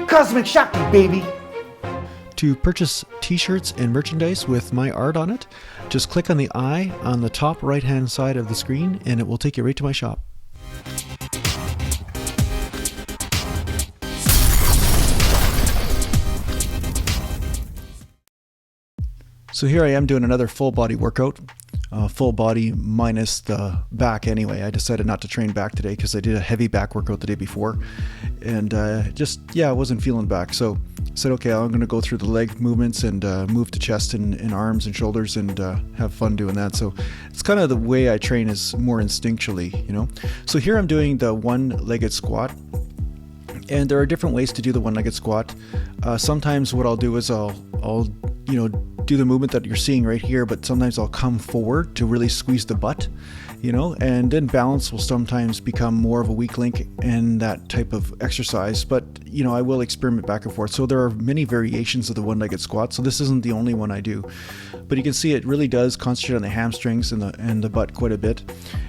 Cosmic Shakti, baby! To purchase t-shirts and merchandise with my art on it, just click on the eye on the top right hand side of the screen and it will take you right to my shop. So here I am doing another full body workout. Full body minus the back anyway. I decided not to train back today because I did a heavy back workout the day before. And I wasn't feeling back. So I said, okay, I'm going to go through the leg movements and move to chest and arms and shoulders and have fun doing that. So it's kind of the way I train, is more instinctually, you know. So here I'm doing the one-legged squat. And there are different ways to do the one-legged squat. Sometimes what I'll do is I'll do the movement that you're seeing right here, but sometimes I'll come forward to really squeeze the butt, and then balance will sometimes become more of a weak link in that type of exercise. But I will experiment back and forth. So there are many variations of the one-legged squat. So this isn't the only one I do, but you can see it really does concentrate on the hamstrings and the butt quite a bit,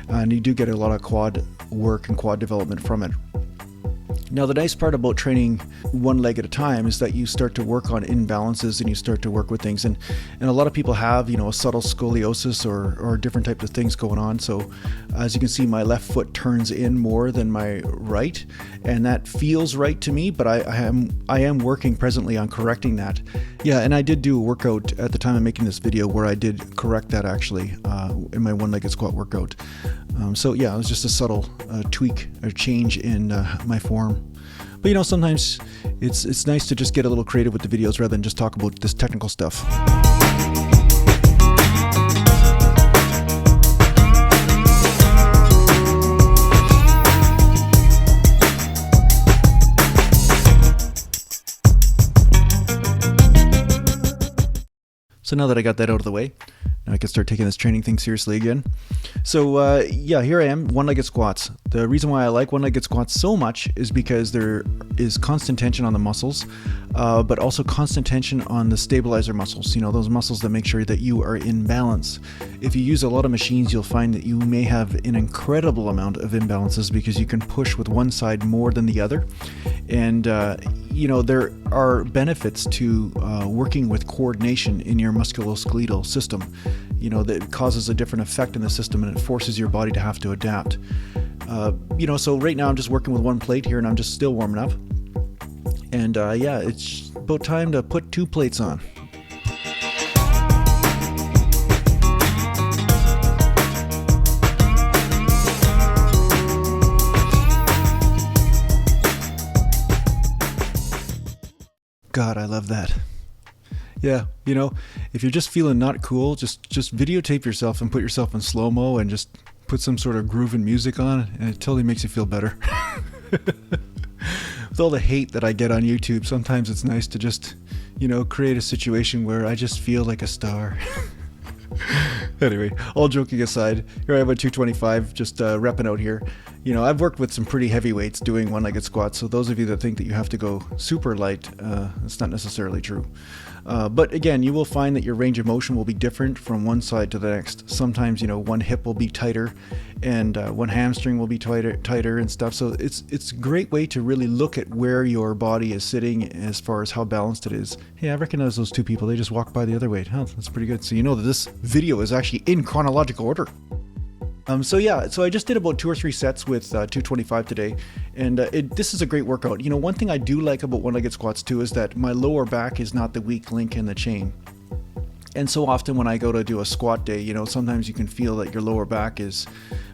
and you do get a lot of quad work and quad development from it. Now, the nice part about training one leg at a time is that you start to work on imbalances and you start to work with things. And a lot of people have, a subtle scoliosis or different types of things going on. So as you can see, my left foot turns in more than my right, and that feels right to me, but I am working presently on correcting that. Yeah, and I did do a workout at the time of making this video where I did correct that actually in my one-legged squat workout. So yeah, it was just a subtle tweak or change in my form. But sometimes it's nice to just get a little creative with the videos rather than just talk about this technical stuff. So now that I got that out of the way, now I can start taking this training thing seriously again. So here I am, one-legged squats. The reason why I like one-legged squats so much is because there is constant tension on the muscles, but also constant tension on the stabilizer muscles, those muscles that make sure that you are in balance. If you use a lot of machines, you'll find that you may have an incredible amount of imbalances because you can push with one side more than the other. And there are benefits to working with coordination in your musculoskeletal system, that causes a different effect in the system and it forces your body to have to adapt. So right now I'm just working with one plate here and I'm just still warming up. And it's about time to put 2 plates on. God, I love that. Yeah, if you're just feeling not cool, just videotape yourself and put yourself in slow-mo and just put some sort of grooving music on, and it totally makes you feel better. With all the hate that I get on YouTube, sometimes it's nice to just, create a situation where I just feel like a star. Anyway, all joking aside, here I have a 225 just repping out here. I've worked with some pretty heavy weights doing one-legged squats, so those of you that think that you have to go super light, it's not necessarily true. But again, you will find that your range of motion will be different from one side to the next. Sometimes, one hip will be tighter and one hamstring will be tighter and stuff. So it's a great way to really look at where your body is sitting as far as how balanced it is. Hey, I recognize those 2 people. They just walked by the other way. Oh, that's pretty good. So you know that this video is actually in chronological order. So I just did about 2 or 3 sets with 225 today, and this is a great workout. One thing I do like about one-legged squats too is that my lower back is not the weak link in the chain. And so often when I go to do a squat day, sometimes you can feel that your lower back is,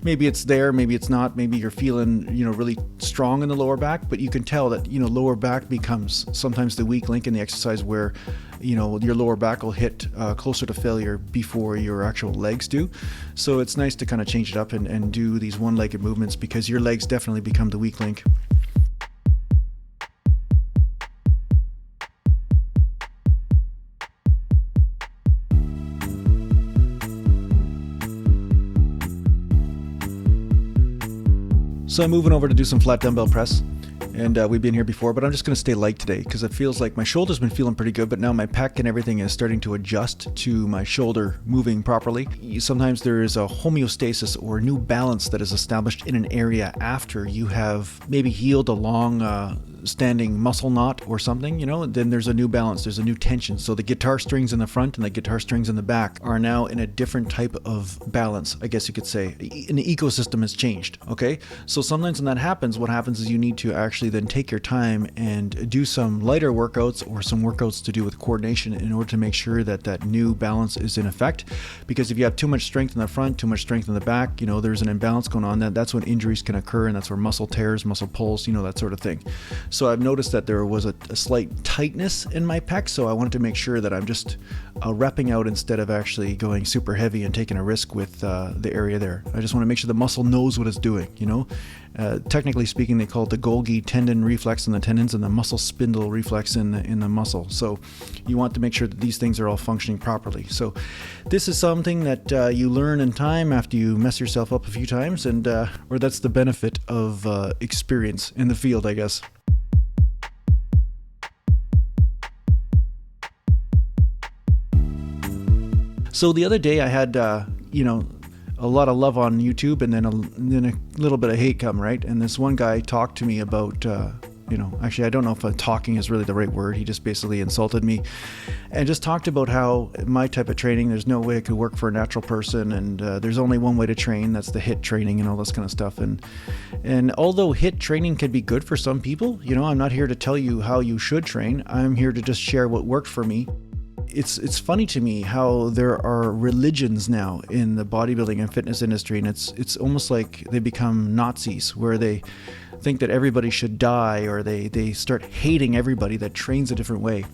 maybe it's there, maybe it's not, maybe you're feeling, really strong in the lower back, but you can tell that, lower back becomes sometimes the weak link in the exercise where, your lower back will hit closer to failure before your actual legs do. So it's nice to kind of change it up and do these one-legged movements because your legs definitely become the weak link. So I'm moving over to do some flat dumbbell press, and we've been here before, but I'm just going to stay light today because it feels like my shoulder's been feeling pretty good, but now my pec and everything is starting to adjust to my shoulder moving properly. Sometimes there is a homeostasis or new balance that is established in an area after you have maybe healed a long standing muscle knot or something, then there's a new balance, there's a new tension. So the guitar strings in the front and the guitar strings in the back are now in a different type of balance, I guess you could say. And the ecosystem has changed, okay? So sometimes when that happens, what happens is you need to actually then take your time and do some lighter workouts or some workouts to do with coordination in order to make sure that that new balance is in effect. Because if you have too much strength in the front, too much strength in the back, there's an imbalance going on. That's when injuries can occur, and that's where muscle tears, muscle pulls, that sort of thing. So I've noticed that there was a slight tightness in my pec, so I wanted to make sure that I'm just repping out instead of actually going super heavy and taking a risk with the area there. I just want to make sure the muscle knows what it's doing, Technically speaking, they call it the Golgi tendon reflex in the tendons and the muscle spindle reflex in the muscle. So you want to make sure that these things are all functioning properly. So this is something that you learn in time after you mess yourself up a few times, and or that's the benefit of experience in the field, I guess. So the other day I had, a lot of love on YouTube, and then a little bit of hate come, right? And this one guy talked to me about, actually I don't know if talking is really the right word. He just basically insulted me and just talked about how my type of training, there's no way it could work for a natural person, and there's only one way to train, that's the HIIT training and all this kind of stuff. And although HIIT training can be good for some people, I'm not here to tell you how you should train. I'm here to just share what worked for me. It's funny to me how there are religions now in the bodybuilding and fitness industry, and it's almost like they become Nazis, where they think that everybody should die, or they start hating everybody that trains a different way.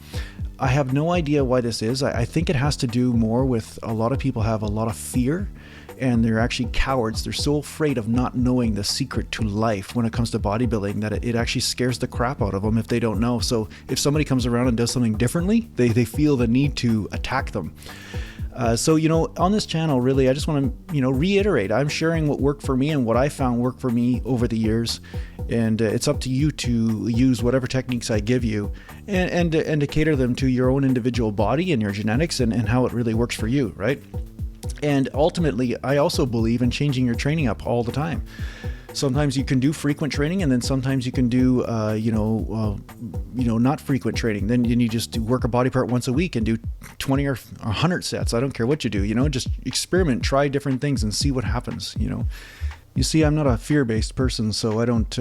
I have no idea why this is. I think it has to do more with a lot of people have a lot of fear, and they're actually cowards. They're so afraid of not knowing the secret to life when it comes to bodybuilding that it actually scares the crap out of them if they don't know. So if somebody comes around and does something differently, they feel the need to attack them. So on this channel, really, I just want to, reiterate, I'm sharing what worked for me and what I found worked for me over the years. And it's up to you to use whatever techniques I give you and to cater them to your own individual body and your genetics and how it really works for you, right? And ultimately, I also believe in changing your training up all the time. Sometimes you can do frequent training, and then sometimes you can do, not frequent training. Then you just work a body part once a week and do 20 or 100 sets. I don't care what you do, just experiment, try different things and see what happens, You see, I'm not a fear-based person, so I don't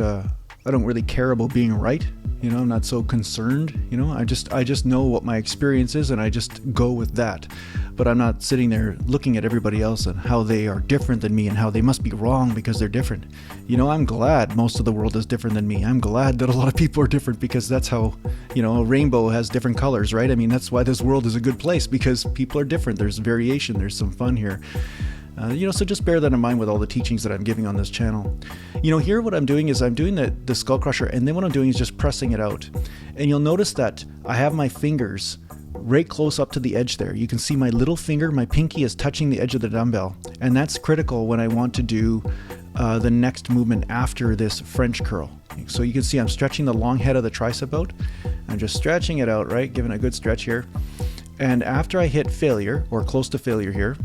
really care about being right. I'm not so concerned. I just know what my experience is, and I just go with that. But I'm not sitting there looking at everybody else and how they are different than me and how they must be wrong because they're different. I'm glad most of the world is different than me. I'm glad that a lot of people are different, because that's how, a rainbow has different colors, right? I mean, that's why this world is a good place, because people are different. There's variation. There's some fun here. So just bear that in mind with all the teachings that I'm giving on this channel. Here what I'm doing is I'm doing the skull crusher, and then what I'm doing is just pressing it out. And you'll notice that I have my fingers right close up to the edge there. You can see my little finger, my pinky is touching the edge of the dumbbell. And that's critical when I want to do the next movement after this French curl. So you can see I'm stretching the long head of the tricep out. I'm just stretching it out, right? Giving a good stretch here. And after I hit failure, or close to failure here,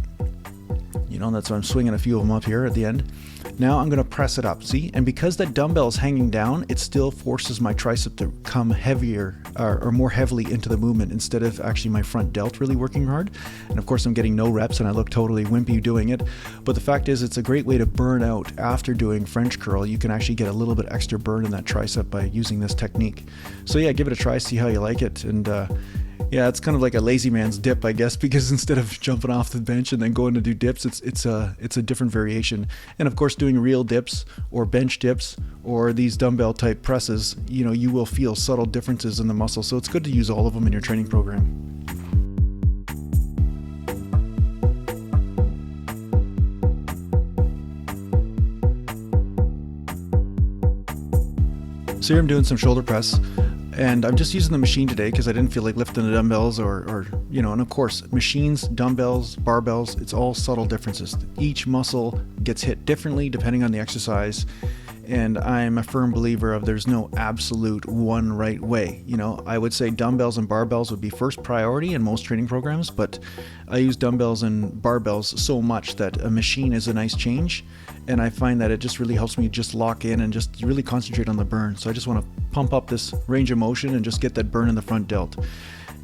that's why I'm swinging a few of them up here at the end. Now I'm going to press it up, see? And because that dumbbell is hanging down, it still forces my tricep to come heavier or more heavily into the movement instead of actually my front delt really working hard. And of course I'm getting no reps and I look totally wimpy doing it. But the fact is, it's a great way to burn out after doing French curl. You can actually get a little bit extra burn in that tricep by using this technique. So yeah, give it a try, see how you like it. And yeah, it's kind of like a lazy man's dip, I guess, because instead of jumping off the bench and then going to do dips, it's a different variation. And of course, doing real dips or bench dips or these dumbbell type presses, you will feel subtle differences in the muscle. So it's good to use all of them in your training program. So here I'm doing some shoulder press. And I'm just using the machine today because I didn't feel like lifting the dumbbells or and of course, machines, dumbbells, barbells, it's all subtle differences. Each muscle gets hit differently depending on the exercise. And I'm a firm believer of there's no absolute one right way. You know, I would say dumbbells and barbells would be first priority in most training programs, but I use dumbbells and barbells so much that a machine is a nice change. And I find that it just really helps me just lock in and just really concentrate on the burn. So I just want to pump up this range of motion and just get that burn in the front delt.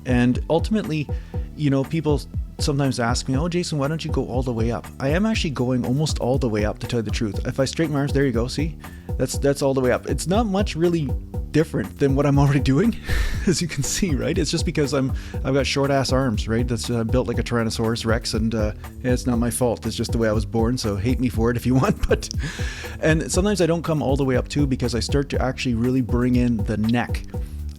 And ultimately, you know, people sometimes ask me, oh, Jason, why don't you go all the way up? I am actually going almost all the way up, to tell you the truth. If I straighten my arms, there you go, see? That's all the way up. It's not much really different than what I'm already doing, as you can see, right? It's just because I've got short ass arms, right? That's built like a Tyrannosaurus Rex, and it's not my fault. It's just the way I was born, so hate me for it if you want. But and sometimes I don't come all the way up too, because I start to actually really bring in the neck.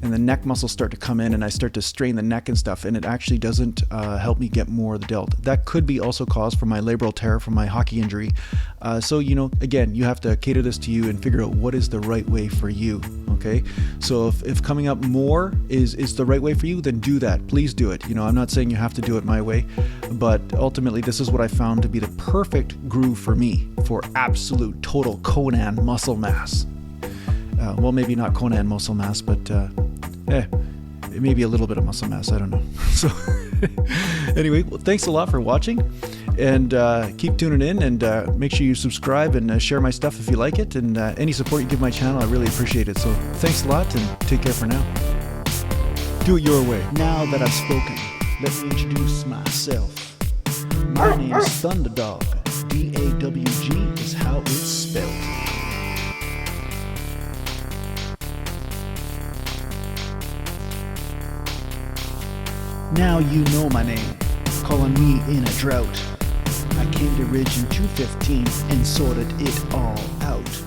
And the neck muscles start to come in, and I start to strain the neck and stuff, and it actually doesn't help me get more of the delt. That could be also caused from my labral tear from my hockey injury. So, you know, again, you have to cater this to you and figure out what is the right way for you, okay? So if coming up more is the right way for you, then do that. Please do it. You know, I'm not saying you have to do it my way, but ultimately this is what I found to be the perfect groove for me for absolute total Conan muscle mass. Well, maybe not Conan muscle mass, but maybe a little bit of muscle mass. I don't know. So anyway, well, thanks a lot for watching, and keep tuning in, and make sure you subscribe and share my stuff if you like it, and any support you give my channel, I really appreciate it. So thanks a lot, and take care for now. Do it your way. Now that I've spoken, let me introduce myself. My name is Thunderdog. DAWG is how it's spelled. Now you know my name, calling me in a drought. I came to Ridge in 215 and sorted it all out.